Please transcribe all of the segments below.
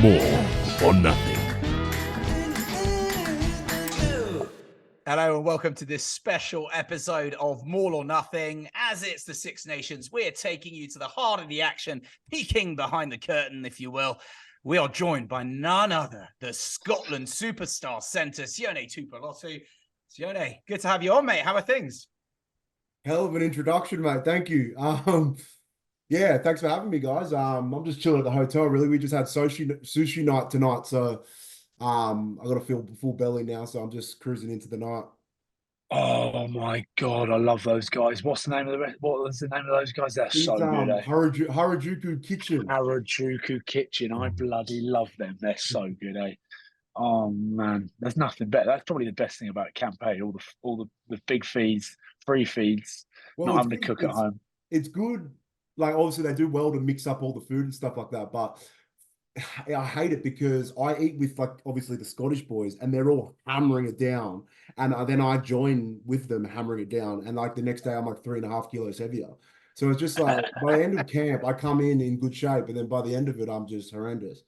More or Nothing. Hello and welcome to this special episode of Maul or Nothing. As it's the Six Nations, we're taking you to the heart of the action, peeking behind the curtain, if you will. We are joined by none other, the Scotland superstar centre, Sione Tuipulotu. Sione, good to have you on, mate. How are things? Hell of an introduction, mate. Thank you. Yeah, thanks for having me, guys. I'm just chilling at the hotel, really. We just had sushi night tonight, so I got a full belly now, so I'm just cruising into the night. Oh my God, I love those guys. What's the name of the rest? What was the name of those guys? They're These so good, eh? Harajuku Kitchen. Harajuku Kitchen. I bloody love them. They're so good, eh? Oh man, there's nothing better. That's probably the best thing about camp, eh? All the big feeds, free feeds, Well, not it's having to good. cook at home. It's good. Like, obviously, they do well to mix up all the food and stuff like that, but I hate it because I eat with, like, obviously the Scottish boys and they're all hammering it down. And then I join with them hammering it down. And like the next day, I'm like 3.5 kilos heavier. So it's just like by the end of camp, I come in good shape. And then by the end of it, I'm just horrendous.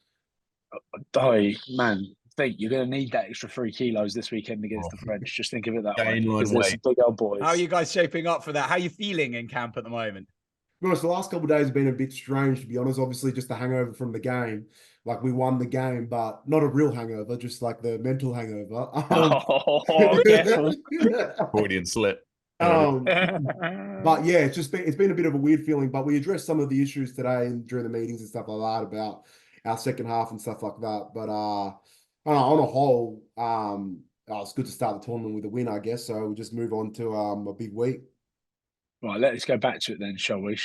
Oh man, think you're going to need that extra 3 kilos this weekend against the French. Just think of it that way. Because there's some big old boys. How are you guys shaping up for that? How are you feeling in camp at the moment? To be honest, the last couple of days have been a bit strange, to be honest. Obviously, just the hangover from the game. Like, we won the game, but not a real hangover, just like the mental hangover. Careful. Freudian slip. But yeah, it's been a bit of a weird feeling. But we addressed some of the issues today and during the meetings and stuff like that about our second half and stuff like that. But I don't know, on a whole, it's good to start the tournament with a win, I guess. So we just move on to a big week. Right, let's go back to it then, shall we?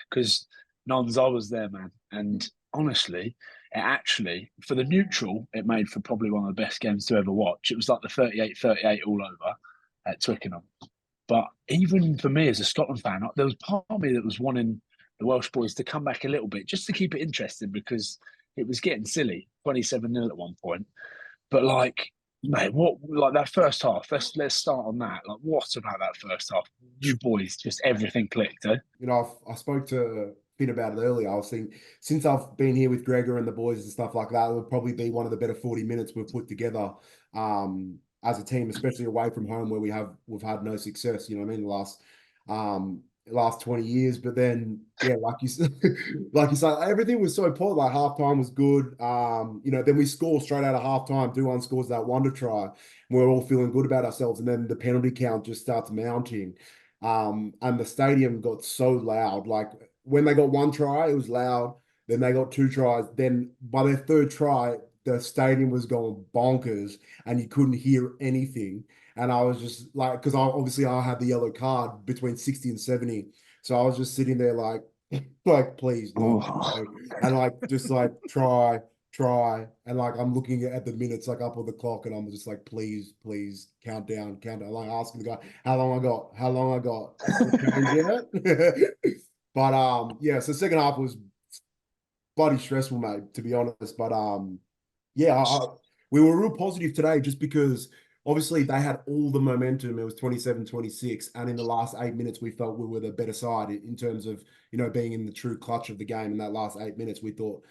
Because Nons, I was there, man. And honestly, for the neutral, it made for probably one of the best games to ever watch. It was like the 38-38 all over at Twickenham. But even for me as a Scotland fan, there was part of me that was wanting the Welsh boys to come back a little bit just to keep it interesting because it was getting silly, 27-0 at one point. But like, mate, what like that first half? Let's start on that. Like, what about that first half? You boys, just everything clicked, eh? You know, I spoke to Finn about it earlier. I was thinking, since I've been here with Gregor and the boys and stuff like that, it would probably be one of the better 40 minutes we've put together as a team, especially away from home where we've had no success. You know what I mean? The last 20 years. But then, yeah, like you said, everything was so poor. Like, halftime was good. You know, then we score straight out of halftime. Duan scores that wonder try. We're all feeling good about ourselves, and then the penalty count just starts mounting. And the stadium got so loud. Like, when they got one try, it was loud. Then they got 2 tries. Then by their 3rd try, the stadium was going bonkers and you couldn't hear anything. And I was just like, because I had the yellow card between 60 and 70. So I was just sitting there like please, no. And like, just like, try. And like, I'm looking at the minutes like up on the clock and I'm just like, please, count down. Like, asking the guy, how long I got. But yeah, so second half was bloody stressful, mate, to be honest. But yeah, we were real positive today just because obviously they had all the momentum. It was 27-26. And in the last 8 minutes, we felt we were the better side in terms of, you know, being in the true clutch of the game. In that last 8 minutes, we thought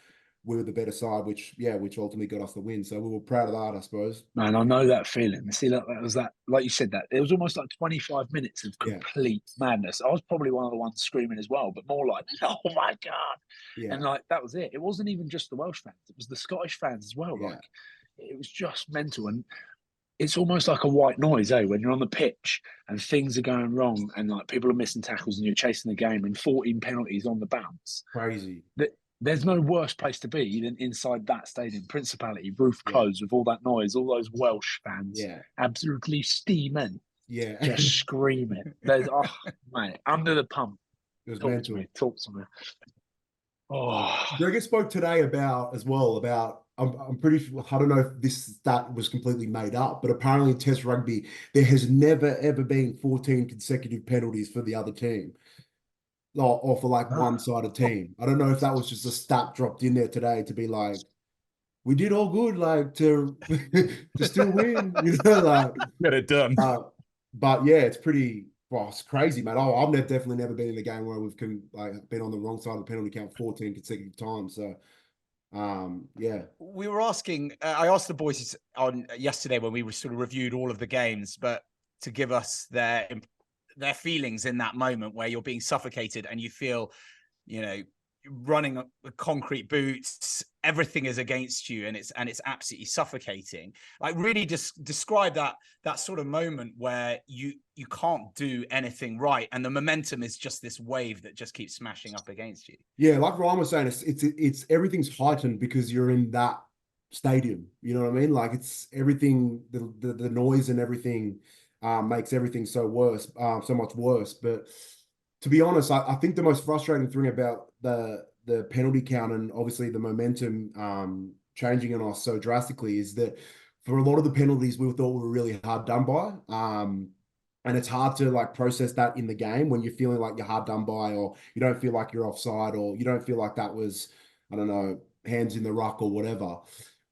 we were the better side, which ultimately got us the win. So we were proud of that, I suppose. Man, I know that feeling. See, that was that, like you said, that it was almost like 25 minutes of complete madness. I was probably one of the ones screaming as well, but more like, oh my God. Yeah. And like, that was it. It wasn't even just the Welsh fans, it was the Scottish fans as well. Yeah. Like, it was just mental. And it's almost like a white noise, when you're on the pitch and things are going wrong and like people are missing tackles and you're chasing the game and 14 penalties on the bounce. Crazy. There's no worse place to be than inside that stadium, Principality, roof closed with all that noise, all those Welsh fans absolutely steaming. Yeah. Just screaming. There's, mate, under the pump. It was Talk mental. Talk to me. Oh. Gregor spoke today about, I'm pretty sure, I don't know if this stat was completely made up, but apparently in Test rugby, there has never, ever been 14 consecutive penalties for the other team. Or for like one-sided team. I don't know if that was just a stat dropped in there today to be like, we did all good, like to still win, you know, like get it done. But yeah, it's pretty. Well, it's crazy, man. I've definitely never been in a game where we've been on the wrong side of the penalty count 14 consecutive times. So Yeah. We were asking, I asked the boys on yesterday when we sort of reviewed all of the games, but to give us their feelings in that moment where you're being suffocated and you feel, running with concrete boots, everything is against you, and it's absolutely suffocating. Like, really just describe that sort of moment where you can't do anything right, and the momentum is just this wave that just keeps smashing up against you. Yeah, like Ryan was saying, it's everything's heightened because you're in that stadium. You know what I mean? Like, it's everything, the noise and everything makes everything so much worse. But to be honest, I think the most frustrating thing about the penalty count and obviously the momentum changing on us so drastically is that for a lot of the penalties we thought were really hard done by. And it's hard to like process that in the game when you're feeling like you're hard done by, or you don't feel like you're offside, or you don't feel like that was, I don't know, hands in the ruck or whatever.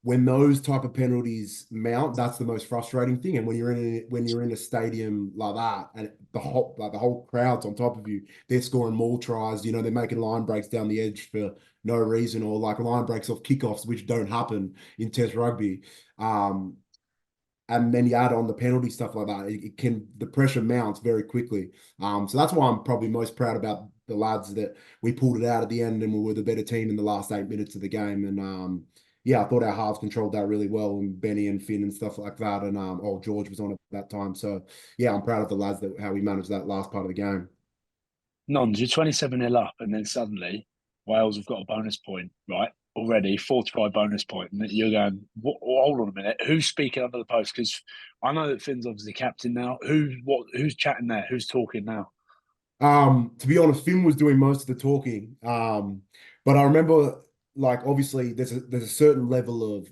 When those type of penalties mount, that's the most frustrating thing. And when you're in a stadium like that, and the whole crowd's on top of you, they're scoring Maul tries. They're making line breaks down the edge for no reason, or like line breaks off kickoffs, which don't happen in Test rugby. And then you add on the penalty stuff like that, the pressure mounts very quickly. So that's why I'm probably most proud about the lads, that we pulled it out at the end and we were the better team in the last 8 minutes of the game. And I thought our halves controlled that really well, and Benny and Finn and stuff like that. And George was on at that time. So yeah, I'm proud of the lads how we managed that last part of the game. Nons, you're 27-0 up, and then suddenly Wales have got a bonus point, right? Already 45 bonus point, and you're going, hold on a minute, who's speaking under the post? Because I know that Finn's obviously captain now. Who's chatting there? Who's talking now? To be honest, Finn was doing most of the talking. But I remember, like, obviously there's a certain level of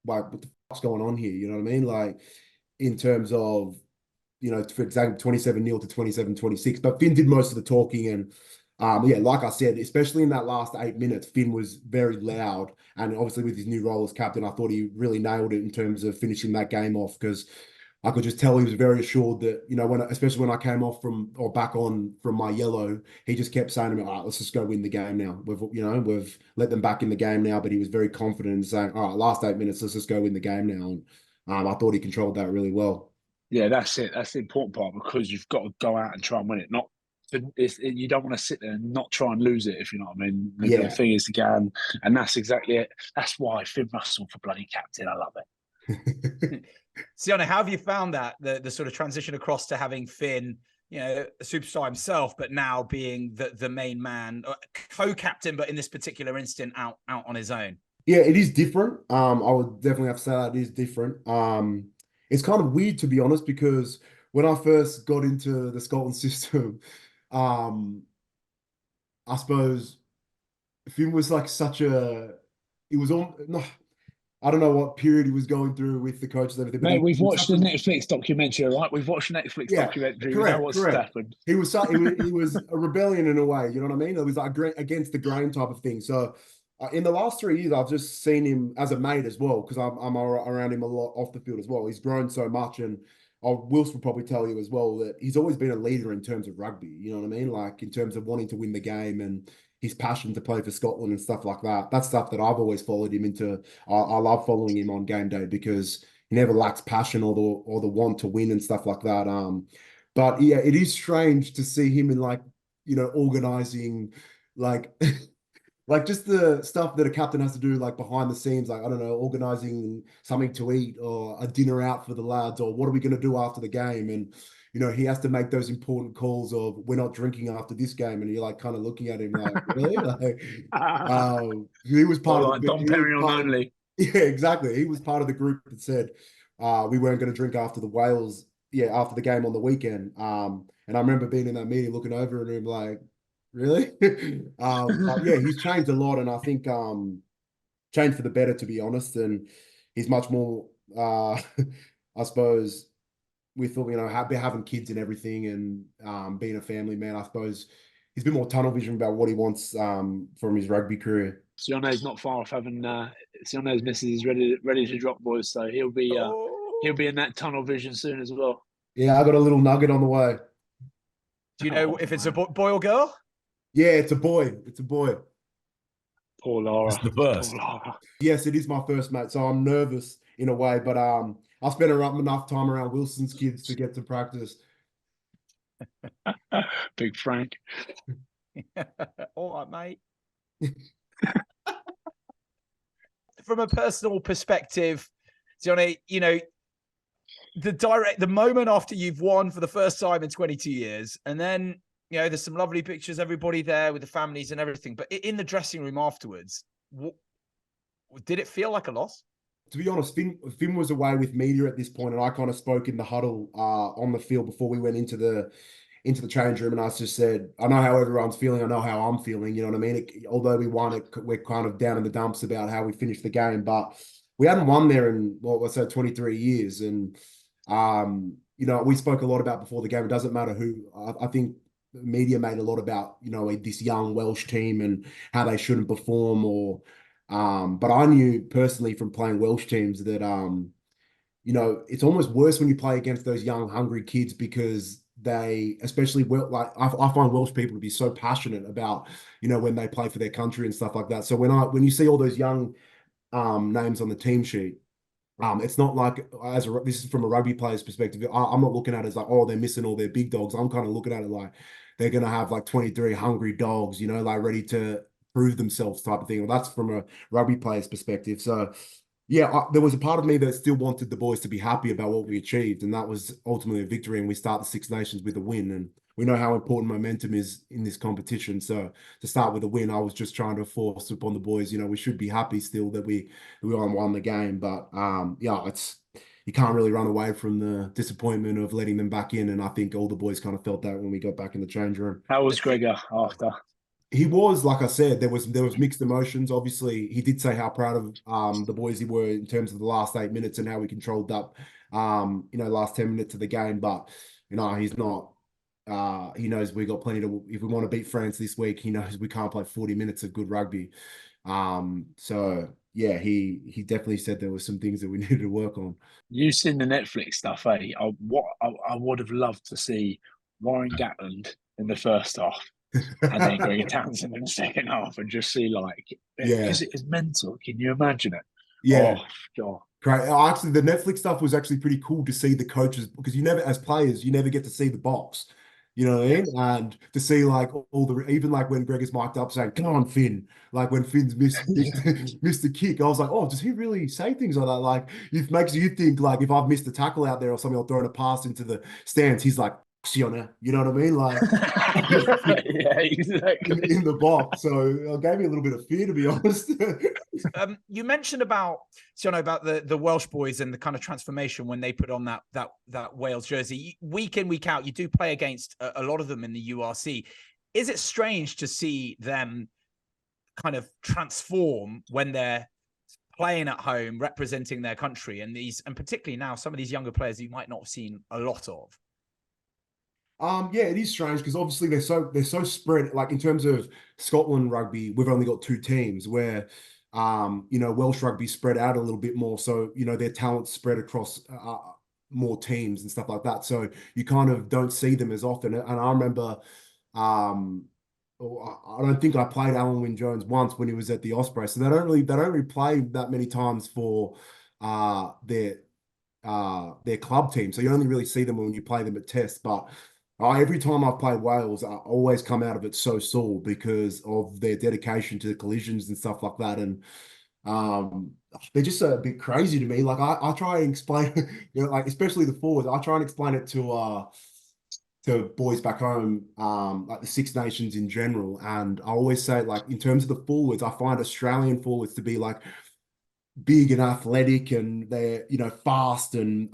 like, what the fuck's going on here? You know what I mean? Like, in terms of, for example, 27-0 to 27-26. But Finn did most of the talking, and like I said, especially in that last 8 minutes, Finn was very loud. And obviously with his new role as captain, I thought he really nailed it in terms of finishing that game off, because I could just tell he was very assured that, especially when I came off back on from my yellow, he just kept saying to me, all right, let's just go win the game now. We've let them back in the game now, but he was very confident in saying, all right, last 8 minutes, let's just go win the game now. And I thought he controlled that really well. Yeah, that's it. That's the important part, because you've got to go out and try and win it. You don't want to sit there and not try and lose it, if you know what I mean. The thing is to go, and that's exactly it. That's why Finn Russell for bloody captain. I love it. Sione, how have you found that the sort of transition across to having Finn, a superstar himself, but now being the main man, co-captain, but in this particular instant out on his own? Yeah, it is different. I would definitely have to say that it is different. It's kind of weird, to be honest, because when I first got into the Scotland system, I suppose Finn was like it was on. No, I don't know what period he was going through with the coaches and everything. Mate, we've watched the Netflix documentary, right? We've watched the Netflix documentary. Correct, we know what's happened. He was a rebellion in a way, you know what I mean? It was like against the grain type of thing. So in the last 3 years, I've just seen him as a mate as well, because I'm around him a lot off the field as well. He's grown so much, and Wilson will probably tell you as well that he's always been a leader in terms of rugby, you know what I mean? Like, in terms of wanting to win the game and his passion to play for Scotland and stuff like that. That's stuff that I've always followed him into. I love following him on game day, because he never lacks passion or the want to win and stuff like that. But yeah, it is strange to see him in, like, organizing, like like just the stuff that a captain has to do, like behind the scenes, like, I don't know, organizing something to eat or a dinner out for the lads, or what are we going to do after the game? And, he has to make those important calls of, we're not drinking after this game. And you're like kind of looking at him like, really? Like, he was part of Dom Perignon only. Yeah, exactly. He was part of the group that said we weren't going to drink after after the game on the weekend. And I remember being in that meeting looking over at him like, really? But yeah, he's changed a lot, and I think changed for the better, to be honest. And he's much more, I suppose, with having kids and everything, and being a family man, I suppose he's a bit more tunnel vision about what he wants from his rugby career. Sione's not far off having Sione's missus is ready to drop, boys, so he'll be in that tunnel vision soon as well. Yeah, I got a little nugget on the way. Do you know if it's a boy or girl? Yeah, it's a boy. It's a boy. Poor Laura. It's the first. Poor Laura. Yes, it is my first, mate. So I'm nervous in a way, but I spent enough time around Wilson's kids to get to practice. Big Frank. All right, mate. From a personal perspective, Johnny, you know, the moment after you've won for the first time in 22 years, and then, you know, there's some lovely pictures, everybody there with the families and everything. But in the dressing room afterwards, did it feel like a loss? To be honest, Finn was away with media at this point, and I kind of spoke in the huddle on the field before we went into the change room, and I just said, I know how everyone's feeling, I know how I'm feeling, you know what I mean? Although we won, we're kind of down in the dumps about how we finished the game, but we hadn't won there in, what was that, 23 years, and you know, we spoke a lot about before the game, it doesn't matter who, I think the media made a lot about, you know, this young Welsh team and how they shouldn't perform, or but I knew personally from playing Welsh teams that you know, it's almost worse when you play against those young, hungry kids, because they, especially like I find Welsh people to be so passionate about, you know, when they play for their country and stuff like that. So when you see all those young names on the team sheet, it's not like this is from a rugby player's perspective. I'm not looking at it as like, oh, they're missing all their big dogs. I'm kind of looking at it like they're gonna have like 23 hungry dogs, you know, like ready to prove themselves type of thing. Well, that's from a rugby player's perspective. So yeah, there was a part of me that still wanted the boys to be happy about what we achieved, and that was ultimately a victory, and we start the Six Nations with a win, and we know how important momentum is in this competition. So to start with a win, I was just trying to force upon the boys, you know, we should be happy still that we won the game, but yeah, you can't really run away from the disappointment of letting them back in, and I think all the boys kind of felt that when we got back in the change room. How was Gregor after? He was, like I said, there was mixed emotions. Obviously, he did say how proud of the boys he were in terms of the last 8 minutes and how we controlled that, you know, last 10 minutes of the game. But, you know, he's not, he knows we got plenty to, if we want to beat France this week, he knows we can't play 40 minutes of good rugby. So yeah, he definitely said there were some things that we needed to work on. You've seen the Netflix stuff, eh? I would have loved to see Warren Gatland in the first half. And then Gregor Townsends in the second half, and just see like, because it is mental. Can you imagine it? Yeah, oh, God. Great. Actually, the Netflix stuff was actually pretty cool to see the coaches, because you never, as players, you never get to see the box. You know what I mean? And to see like all the, even like when Gregor's mic'd up saying, "Come on, Finn!" Like when Finn's missed the kick, I was like, "Oh, does he really say things like that?" Like it makes you think like if I've missed a tackle out there or something, or thrown a pass into the stands, he's like, Sione, you know what I mean? Like, yeah, exactly. in the box. So it gave me a little bit of fear, to be honest. You mentioned about, Sione, about the Welsh boys and the kind of transformation when they put on that Wales jersey. Week in, week out, you do play against a lot of them in the URC. Is it strange to see them kind of transform when they're playing at home, representing their country, and particularly now some of these younger players you might not have seen a lot of? Yeah, it is strange because obviously they're so spread. Like in terms of Scotland rugby, we've only got 2 teams, where you know, Welsh rugby spread out a little bit more. So, you know, their talent's spread across more teams and stuff like that. So you kind of don't see them as often. And I remember I don't think I played Alan Wynne-Jones once when he was at the Ospreys. So they don't really play that many times for their club team. So you only really see them when you play them at Test. But every time I've played Wales, I always come out of it so sore because of their dedication to the collisions and stuff like that. And they're just a bit crazy to me. Like I try and explain, you know, like especially the forwards, I try and explain it to boys back home, like the Six Nations in general. And I always say, like, in terms of the forwards, I find Australian forwards to be like big and athletic, and they're, you know, fast, and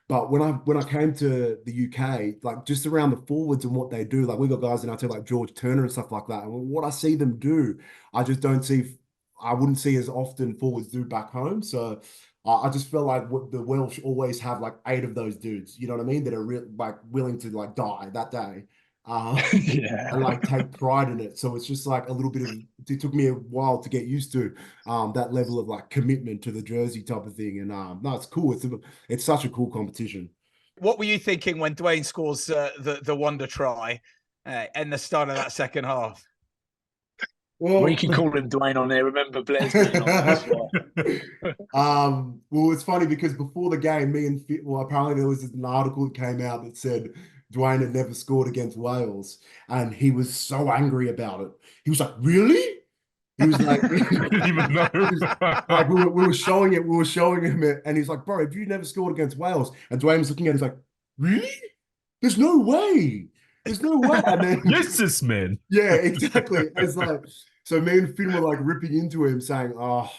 but when I came to the UK, like just around the forwards and what they do, like we got guys in our team like George Turner and stuff like that, and what I see them do, I just don't see, I wouldn't see as often forwards do back home. So I just feel like what the Welsh always have like 8 of those dudes, you know what I mean, that are like willing to like die that day. Yeah. And like take pride in it. So it's just like a little bit of, it took me a while to get used to that level of like commitment to the jersey type of thing. And no, it's cool. It's such a cool competition. What were you thinking when Dwayne scores the wonder try in the start of that second half? We Well, can call him Dwayne on there. Remember, Blair's been on this one. well, it's funny because before the game, well, apparently there was an article that came out that said Dwayne had never scored against Wales, and he was so angry about it. He was like, "Really?" He was like, Didn't even know. like we were showing him it, and he's like, "Bro, if you never scored against Wales," and Dwayne was looking at, it, he's like, "Really? There's no way. There's no way." And then, Yes, this man. yeah, exactly. It's like, so me and Finn were like ripping into him, saying, "Oh,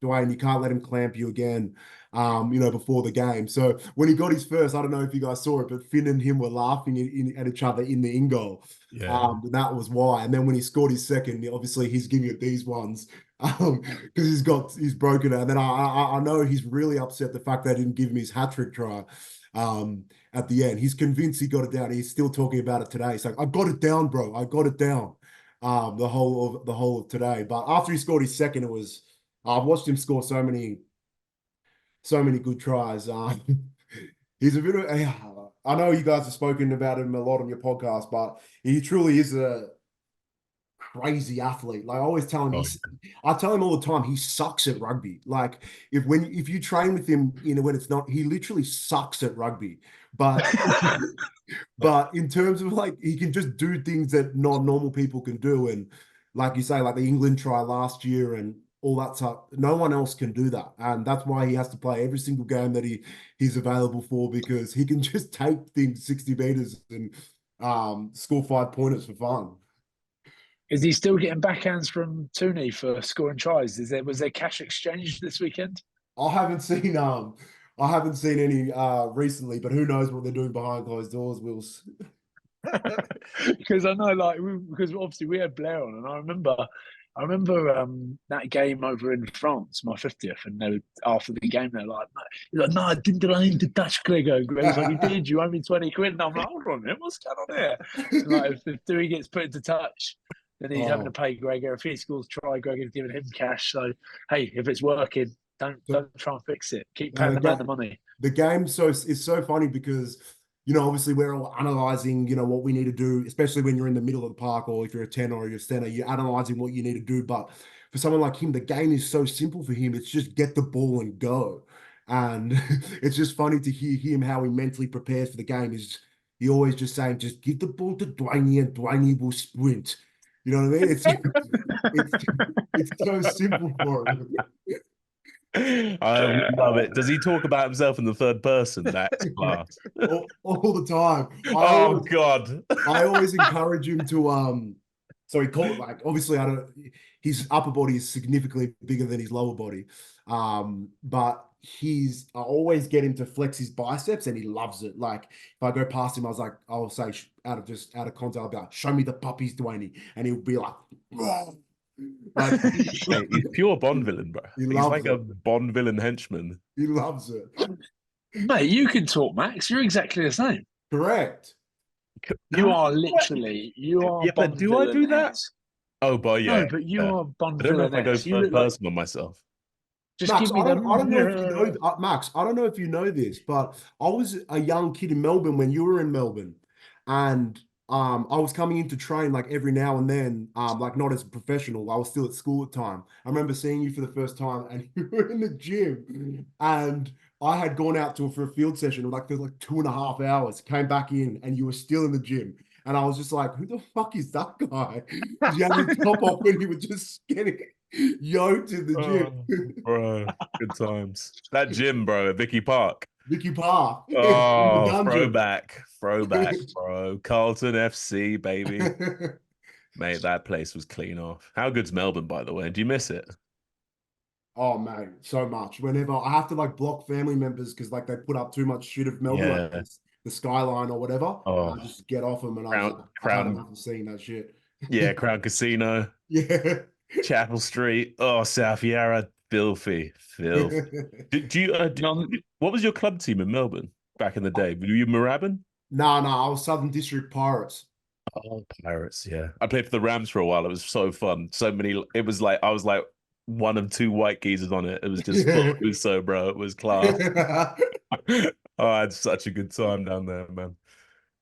Dwayne, you can't let him clamp you again." Before the game. So when he got his first, I don't know if you guys saw it, but Finn and him were laughing at each other in the in goal. Yeah. That was why. And then when he scored his second, obviously he's giving it these ones because he's broken it. And then I know he's really upset the fact they didn't give him his hat-trick try at the end. He's convinced he got it down. He's still talking about it today. He's like, "I got it down, bro. I got it down." The whole of today. But after he scored his second, I've watched him score so many good tries. He's a bit of, I know you guys have spoken about him a lot on your podcast, but he truly is a crazy athlete. Like I always tell him, I tell him all the time, he sucks at rugby. Like if you train with him, when it's not, he literally sucks at rugby. But but in terms of like, he can just do things that non-normal people can do. And like you say, like the England try last year and all that stuff, no one else can do that. And that's why he has to play every single game that he's available for, because he can just take things 60 meters and score 5-pointers for fun. Is he still getting backhands from Tooney for scoring tries? Was there cash exchange this weekend? I haven't seen any recently, but who knows what they're doing behind closed doors, Wills. Because I know, because obviously we had Blair on, and I remember that game over in France, my 50th, and after the game they're like, "No, I need to touch Gregor." Gregor's like, "You did. You owe me 20 quid." And I'm like, "Hold on a minute, what's going on here?" And like, if Dewey gets put into touch, then he's having to pay Gregor. If he scores try, Gregor's giving him cash. So hey, if it's working, don't try and fix it. Keep paying the man the money. The game is so funny because obviously we're all analyzing what we need to do, especially when you're in the middle of the park, or if you're a 10 or you're a center, you're analyzing what you need to do. But for someone like him, the game is so simple for him. It's just get the ball and go. And it's just funny to hear him, how he mentally prepares for the game. He always just saying, "Just give the ball to Dwayne and Dwayne will sprint." You know what I mean? It's so simple for him. I love it. Does he talk about himself in the third person? That's class. all the time. God. I always encourage him to so he called, like, obviously his upper body is significantly bigger than his lower body. But I always get him to flex his biceps, and he loves it. Like if I go past him, I'll say out of context, I'll be like, "Show me the puppies, Dwayne," and he'll be like, "Whoa." Like, he's pure Bond villain, bro. He's like a Bond villain henchman. He loves it. Mate, you can talk, Max. You're exactly the same. Correct. You are literally. Yeah, but do I do that? Oh, boy, yeah. No, but you are Bond I don't know if I go villain. third person on myself. Just Max, give me I don't know if you know, Max, I don't know if you know this, but I was a young kid in Melbourne when you were in Melbourne, and I was coming in to train like every now and then, like not as a professional. I was still at school at the time. I remember seeing you for the first time, and you were in the gym, and I had gone out for a field session for like 2.5 hours, came back in, and you were still in the gym. And I was just like, "Who the fuck is that guy?" Because you had the top off when you were just getting yoked in the gym. Bro, good times. That gym, bro, at Vicky Park. Vicky Park. Oh, throwback, bro. Carlton FC, baby. Mate, that place was clean off. How good's Melbourne, by the way? Do you miss it? Oh, mate, so much. Whenever I have to like block family members because like they put up too much shit of Melbourne, like the skyline or whatever. I just get off them, and I've had enough of seeing that shit. Yeah, Crown Casino. Yeah. Chapel Street. Oh, South Yarra. Filthy. Do you? What was your club team in Melbourne back in the day? Were you Moorabbin? No, I was Southern District Pirates. Oh, Pirates, yeah. I played for the Rams for a while. It was so fun. So many. It was like I was like one of two white geezers on it. It was just it was so, bro. It was class. Oh, I had such a good time down there, man.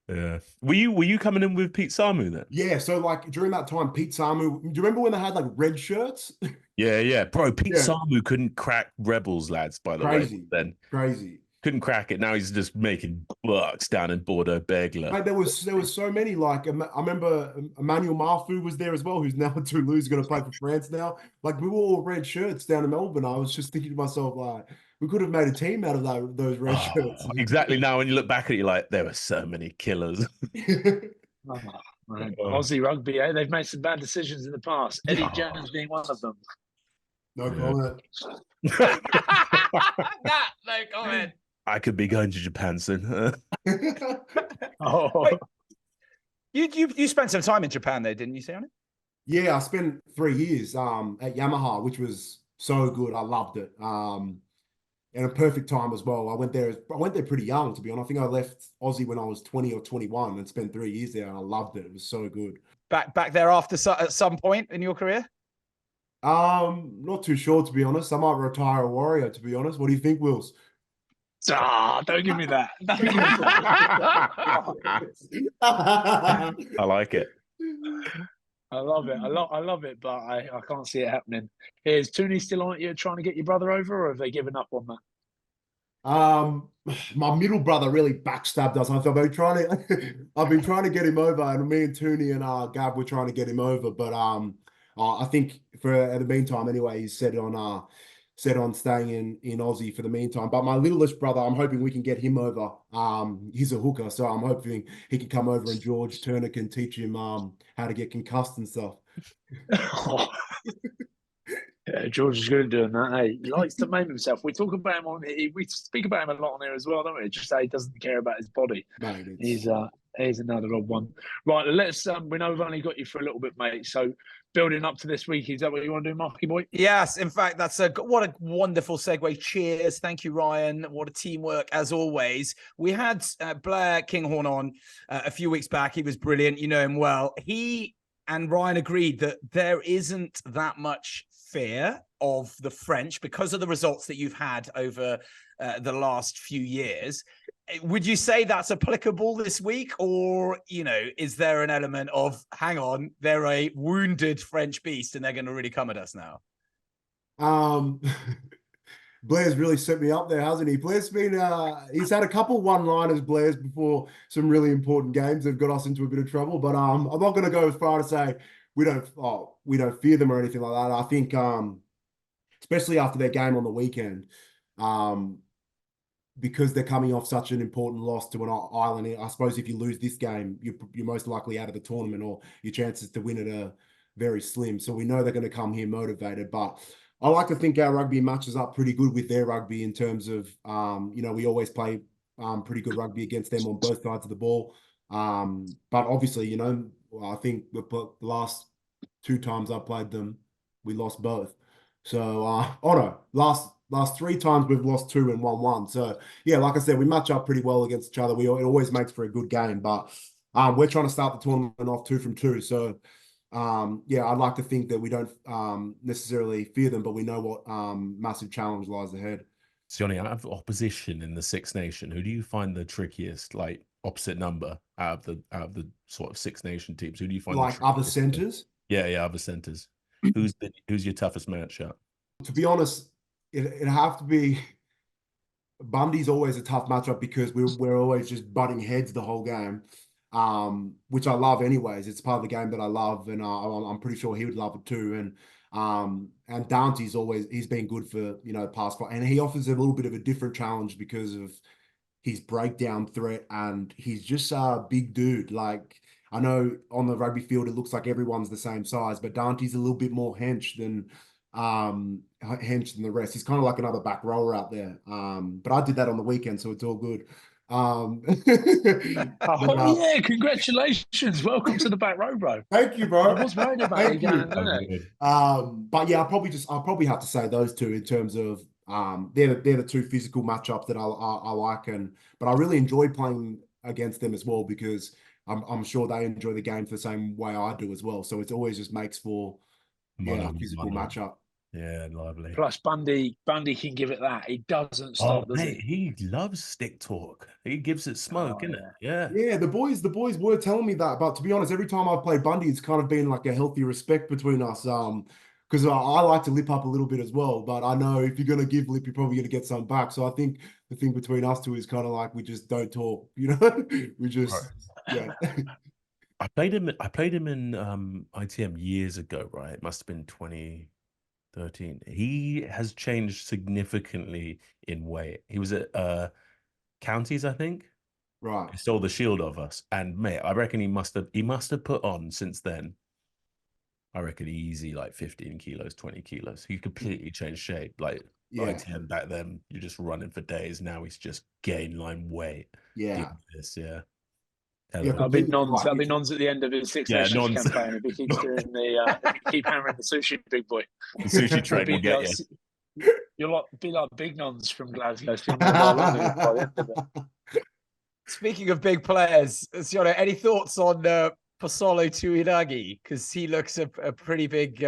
Yeah. Were you coming in with Pete Samu then? Yeah, so like during that time, Pete Samu, do you remember when they had like red shirts? Yeah. Bro, Pete Yeah. Samu couldn't crack Rebels, lads, by the way. Crazy. Then Crazy. couldn't crack it. Now he's just making bucks down in Bordeaux Begler. Mate, there was so many. Like I remember Emmanuel Marfu was there as well, who's now at Toulouse, going to play for France now. Like we were all red shirts down in Melbourne. I was just thinking to myself, like, we could have made a team out of those red shirts. Exactly. Now, when you look back at it, you're like, there were so many killers. Oh, man. Aussie rugby, eh? They've made some bad decisions in the past. Eddie Jones being one of them. No comment. No comment. I could be going to Japan soon. Oh, You spent some time in Japan though, didn't you, Sione? Yeah, I spent 3 years at Yamaha, which was so good. I loved it. And a perfect time as well. I went there pretty young, to be honest. I think I left Aussie when I was 20 or 21 and spent 3 years there, and I loved it. It was so good. Back there after at some point in your career? Not too sure, to be honest. I might retire a Warrior, to be honest. What do you think, Wills? don't give me that. Don't give me that. I like it. I love it. I love it, but I can't see it happening. Is Tooney still on you trying to get your brother over, or have they given up on that? My middle brother really backstabbed us. I've been trying to get him over, and me and Tooney and Gab were trying to get him over, but I think for the meantime anyway, he's set on staying in Aussie for the meantime. But my littlest brother, I'm hoping we can get him over. He's a hooker, so I'm hoping he can come over and George Turner can teach him how to get concussed and stuff. Yeah, George is good at doing that. Hey, he likes to maim himself. We talk about him we speak about him a lot on here as well, don't we? Just say he doesn't care about his body. Mate, He's another odd one. Right, let's we know we've only got you for a little bit, mate. So building up to this week, is that what you want to do, Marky boy? Yes, in fact, what a wonderful segue. Cheers. Thank you, Ryan. What a teamwork, as always. We had Blair Kinghorn on a few weeks back. He was brilliant. You know him well. He and Ryan agreed that there isn't that much fear of the French because of the results that you've had over the last few years. Would you say that's applicable this week, or, is there an element of, hang on, they're a wounded French beast and they're going to really come at us now? Blair's really set me up there, hasn't he? Blair's been he's had a couple one-liners, Blair's, before some really important games that have got us into a bit of trouble. But I'm not going to go as far to say we don't fear them or anything like that. I think especially after their game on the weekend, because they're coming off such an important loss to an island. I suppose if you lose this game, you're most likely out of the tournament, or your chances to win it are very slim. So we know they're going to come here motivated. But I like to think our rugby matches up pretty good with their rugby in terms of, we always play pretty good rugby against them on both sides of the ball. But obviously, I think the last 2 times I played them, we lost both. So, last 3 times we've lost 2 and 1-1. So yeah, like I said, we match up pretty well against each other. It always makes for a good game, but we're trying to start the tournament off 2 from 2. So I'd like to think that we don't necessarily fear them, but we know what massive challenge lies ahead. Sione, out of opposition in the Six Nation, who do you find the trickiest, like opposite number out of the sort of Six Nation teams? Who do you find like other centers? Yeah, other centers. Who's your toughest matchup? To be honest, it'd have to be Bundy's always a tough matchup because we're always just butting heads the whole game, which I love anyways. It's part of the game that I love, and I'm pretty sure he would love it too. And Dante's he's been good for past 5, and he offers a little bit of a different challenge because of his breakdown threat, and he's just a big dude. Like, I know on the rugby field it looks like everyone's the same size, but Dante's a little bit more hench than the rest. He's kind of like another back rower out there. But I did that on the weekend, so it's all good. Yeah, congratulations. Welcome to the back row, bro. Thank you, bro. I was worried about you going, but yeah, I'll probably have to say those 2 in terms of they're the 2 physical matchups that I like, but I really enjoy playing against them as well because I'm sure they enjoy the game the same way I do as well. So it always just makes for a physical matchup. Yeah, lovely. Plus, Bundy can give it that. He doesn't stop, does mate, he? he loves stick talk. He gives it smoke, Oh, innit? yeah. Yeah. Yeah, the boys were telling me that, but to be honest, every time I've played Bundy, it's kind of been like a healthy respect between us. Because I like to lip up a little bit as well, but I know if you're gonna give lip, you're probably gonna get some back. So I think the thing between us two is kind of like we just don't talk, you know? We just yeah. I played him. I played him in ITM years ago, right? It must have been 2013. He has changed significantly in weight. He was at counties, I think. Right. He stole the shield of us, and mate, I reckon he must have put on since then. I reckon easy like 15 kilos, 20 kilos. He completely changed shape. Like Yeah. ITM back then, you're just running for days. Now he's just gain line weight. Give Yeah. me this, yeah. Yeah, That'll be completely nons. right. That'll be nons at the end of his Six Yeah, Nations nons. campaign if he keeps doing if he keep hammering the sushi big boy. The sushi train will Be get like, you. you'll be like big nons from Glasgow. Feeling like a lot of him by the end of it. Speaking of big players, Sione, any thoughts on Posolo Tuilagi? Because he looks a pretty big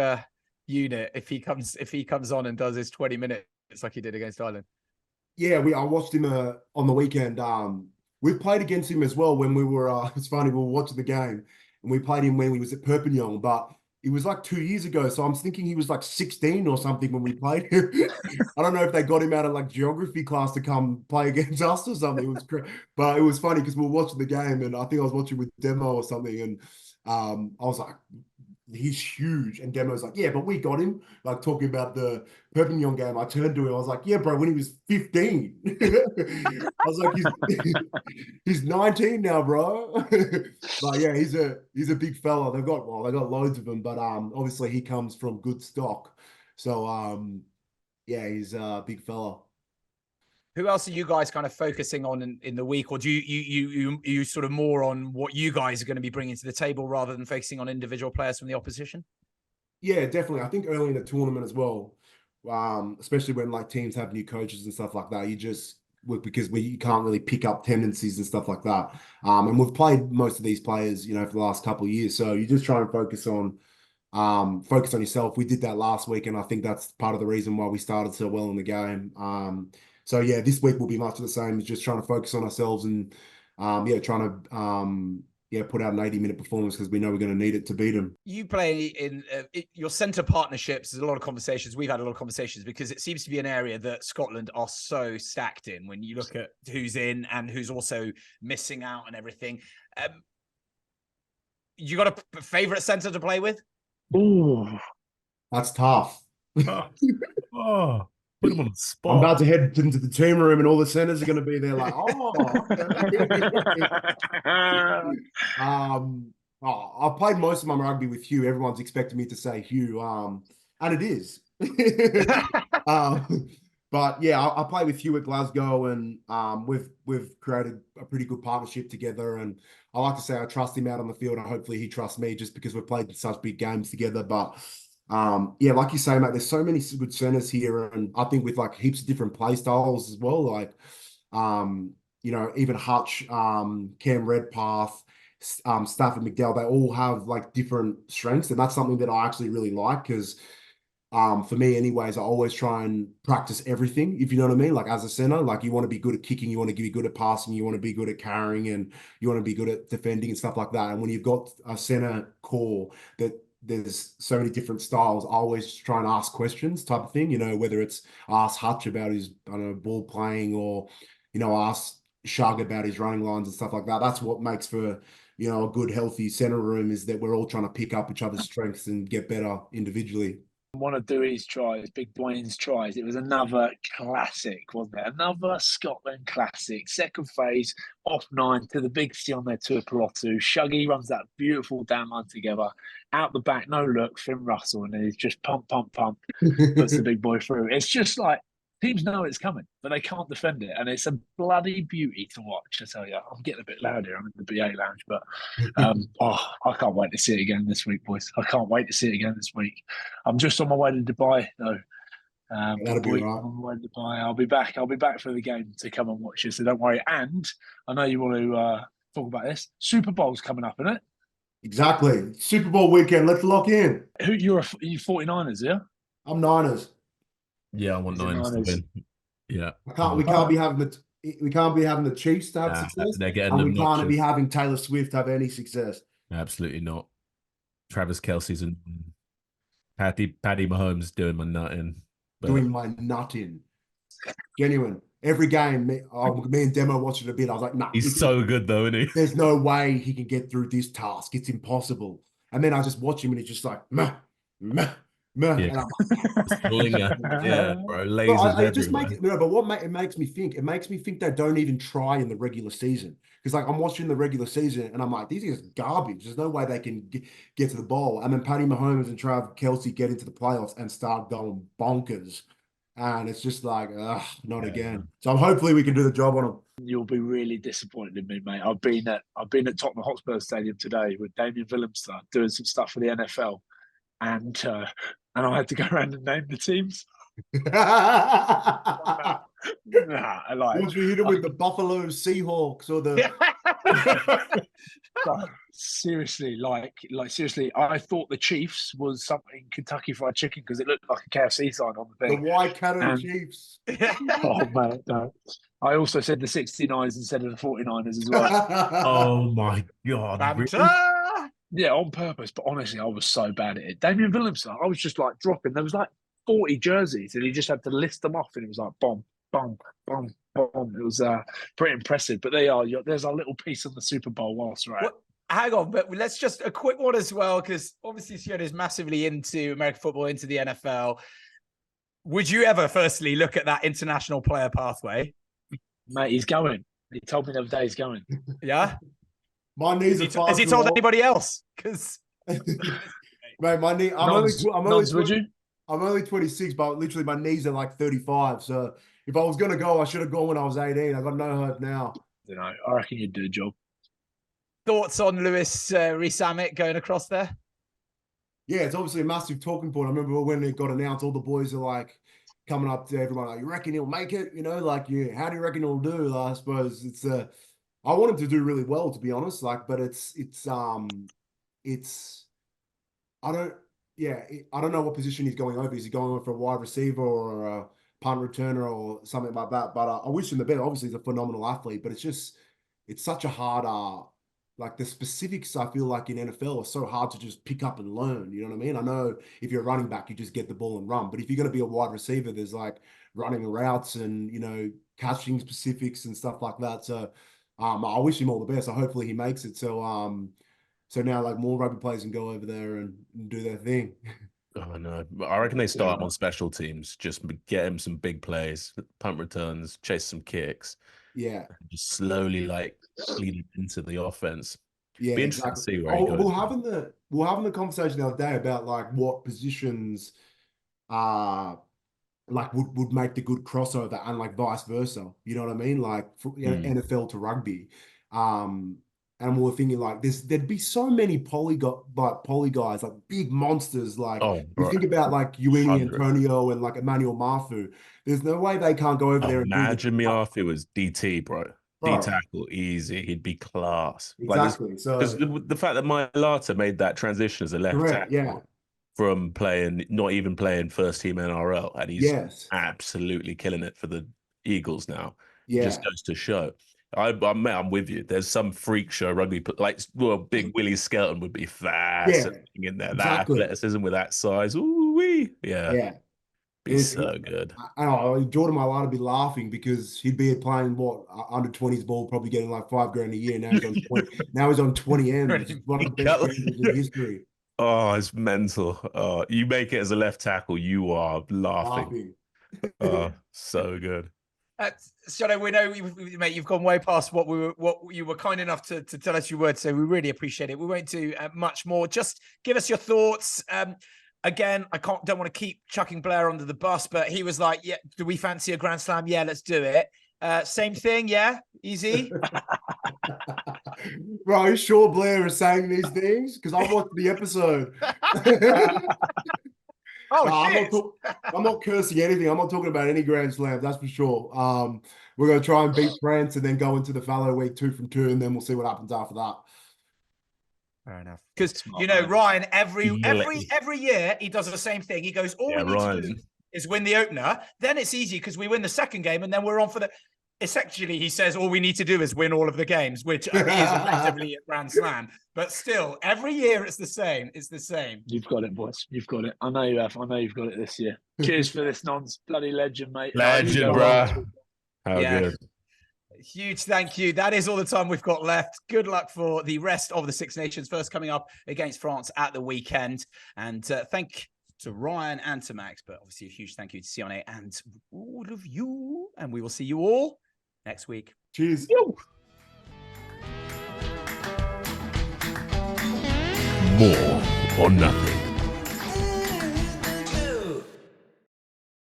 unit if he comes on and does his 20 minutes like he did against Ireland. Yeah, I watched him on the weekend. We played against him as well when we were. It's funny, we were watching the game, and we played him when he was at Perpignan, but it was like 2 years ago. So I'm thinking he was like 16 or something when we played him. I don't know if they got him out of like geography class to come play against us or something. It was, but it was funny because we were watching the game, and I think I was watching with Demo or something, and I was like, he's huge. And Demo's like, yeah, but we got him. Like talking about the Perpignan game. I turned to him. I was like, yeah, bro, when he was 15. I was like, he's 19 now, bro. But yeah, he's a big fella. They got loads of them, but obviously he comes from good stock. So yeah, he's a big fella. Who else are you guys kind of focusing on in the week, or do you sort of more on what you guys are going to be bringing to the table rather than focusing on individual players from the opposition? Yeah, definitely. I think early in the tournament as well, especially when like teams have new coaches and stuff like that, you just because you can't really pick up tendencies and stuff like that. And we've played most of these players, you know, for the last couple of years, so you just try and focus on yourself. We did that last week, and I think that's part of the reason why we started so well in the game. So yeah, this week will be much of the same. Is just trying to focus on ourselves and trying to put out an 80-minute performance because we know we're going to need it to beat them. You play in your centre partnerships. There's a lot of conversations. We've had a lot of conversations because it seems to be an area that Scotland are so stacked in when you look at who's in and who's also missing out and everything. You got a favourite centre to play with? Ooh, That's tough. Oh, put him on the spot. I'm about to head into the team room, and all the centers are going to be there, like, oh. I've played most of my rugby with Hugh. Everyone's expecting me to say Hugh, and it is. But yeah, I play with Hugh at Glasgow, and we've created a pretty good partnership together. And I like to say I trust him out on the field, and hopefully he trusts me just because we've played such big games together. But yeah, like you say, mate, there's so many good centers here, and I think with like heaps of different play styles as well, like even Hutch, Cam Redpath, Stafford McDowell, they all have like different strengths, and that's something that I actually really like because for me anyways, I always try and practice everything, if you know what I mean. Like as a center, like you want to be good at kicking, you want to be good at passing, you want to be good at carrying, and you want to be good at defending and stuff like that. And when you've got a center core that there's so many different styles, I always try and ask questions type of thing, whether it's ask Hutch about his, I don't know, ball playing, or, ask Shug about his running lines and stuff like that. That's what makes for, a good, healthy center room, is that we're all trying to pick up each other's strengths and get better individually. One of Dewey's tries, Big Dwayne's tries. It was another classic, wasn't it? Another Scotland classic. Second phase, off 9 to the big Sione Tuipulotu. Shuggy runs that beautiful down line together. Out the back, no look, Finn Russell, and he's just pump, puts the big boy through. It's just like, teams know it's coming, but they can't defend it. And it's a bloody beauty to watch, I tell you. I'm getting a bit loud here. I'm in the BA lounge, but I can't wait to see it again this week, boys. I can't wait to see it again this week. I'm just on my way to Dubai, though. That'll be right. I'm on my way to Dubai. I'll be back. I'll be back for the game to come and watch it, so don't worry. And I know you want to talk about this. Super Bowl's coming up, isn't it? Exactly. Super Bowl weekend. Let's lock in. You 49ers, yeah? I'm Niners. Yeah, I want Is it Niners to Niners? win. Yeah. I can't. We can't be having the Chiefs to have Nah, success, they're getting and we can't be obnoxious. having Taylor Swift have any success. Absolutely not. Travis Kelsey's and Paddy Mahomes doing my nutting. But Doing my nutting, genuine. Every game, me and Demo watched it a bit. I was like, nah, he's so good though, isn't he? there's no way he can get through this task. It's impossible. And then I just watch him, and he's just like, meh, meh, meh. Yeah. And I'm like, Slinger. Yeah, bro. but Lasers it just makes everywhere. no. But it makes me think? It makes me think they don't even try in the regular season. Because like I'm watching the regular season, and I'm like, these are garbage. There's no way they can get to the bowl. And then Patty Mahomes and Trav Kelsey get into the playoffs and start going bonkers. And it's just like, not again. So hopefully we can do the job on them. You'll be really disappointed in me, mate. I've been at Tottenham Hotspur Stadium today with Damien Willemster doing some stuff for the NFL, and I had to go around and name the teams. Once we hit them with the Buffalo Seahawks or the seriously, seriously, I thought the Chiefs was something Kentucky Fried Chicken because it looked like a KFC sign on the thing. The Waikato Chiefs. Oh man, no. I also said the 69ers instead of the 49ers as well. Oh my god. Really? Yeah, on purpose. But honestly, I was so bad at it. Damien Willemson, I was just like dropping. There was like 40 jerseys, and he just had to list them off, and it was like bomb, bomb, bomb, bomb. It was pretty impressive. But there's a little piece of the Super Bowl whilst we're at. Well, hang on, but let's just a quick one as well, because obviously Sione is massively into American football, into the NFL. Would you ever, firstly, look at that international player pathway? Mate, he's going. He told me the other day he's going. Yeah. My knees are far Has he too told old. anybody else? Because Mate, my knee. Would you? I'm only 26, but literally my knees are like 35. So if I was gonna go, I should have gone when I was 18. I got no hope now. You know, I reckon you'd do a job. thoughts on Lewis Rees-Zammit going across there? Yeah, it's obviously a massive talking point. I remember when it got announced, all the boys are like coming up to everyone like, "You reckon he'll make it?" You know, like, "Yeah, how do you reckon he'll do?" I suppose it's I want him to do really well, to be honest. Like, but it's I don't I don't know what position he's going over. Is he going over for a wide receiver or a punt returner or something like that? But I wish him the best. Obviously, he's a phenomenal athlete, but it's such a hard like the specifics. I feel like in NFL are so hard to just pick up and learn. You know what I mean? I know if you're a running back, you just get the ball and run. But if you're going to be a wide receiver, there's like running routes and catching specifics and stuff like that. So I wish him all the best. So hopefully he makes it. So now, like, more rugby players can go over there and do their thing. Oh no, I reckon they start him on special teams. Just get him some big plays, punt returns, chase some kicks. Yeah, just slowly like lead into the offense. yeah, Be interesting exactly. to see where he goes. We're having the conversation the other day about like what positions like would make the good crossover and like vice versa. You know what I mean? Like NFL to rugby. And we're thinking like there'd be so many poly guys, like big monsters. Like we think about like Uini Antonio and like Emmanuel Mafu. There's no way they can't go over there and imagine Mafu was DT, bro. D tackle easy. He'd be class. Exactly. Like so the fact that Mailata made that transition as a left tackle from not even playing first team NRL, and he's absolutely killing it for the Eagles now. Yeah. It just goes to show. I'm with you. There's some freak show rugby, like big Willie Skelton would be fast in there. That athleticism with that size. Ooh wee. Yeah. Be so good. I know Jordan Mailata be laughing because he'd be playing under 20s ball, probably getting like $5,000 a year. Now he's on 20. Now he's on 20 M's. One of the best players in history. Oh, it's mental. Oh, you make it as a left tackle, you are laughing. Oh, so good. Sione, we know, mate, you've gone way past what you were kind enough to tell us you would, so we really appreciate it. We won't do much more. Just give us your thoughts. Again, don't want to keep chucking Blair under the bus, but he was like, "Yeah, do we fancy a Grand Slam? Yeah, let's do it." Same thing, yeah, easy. Bro, are you sure Blair is saying these things? Because I watched the episode. I'm not cursing anything. I'm not talking about any Grand Slams, that's for sure. We're going to try and beat France and then go into the fallow week 2 from 2, and then we'll see what happens after that. Fair enough. Because Ryan, every year he does the same thing. He goes, all we need to do is win the opener. Then it's easy because we win the second game, and then we're on for the. Essentially, he says all we need to do is win all of the games, which is effectively a Grand Slam. But still, every year it's the same. It's the same. You've got it, boys. You've got it. I know you have. I know you've got it this year. Cheers for this, Nons. Bloody legend, mate. Legend, bro. How good. Huge thank you. That is all the time we've got left. Good luck for the rest of the Six Nations. First coming up against France at the weekend. And thank to Ryan and to Max, but obviously a huge thank you to Sione and all of you. And we will see you all next week. Cheers. More or nothing.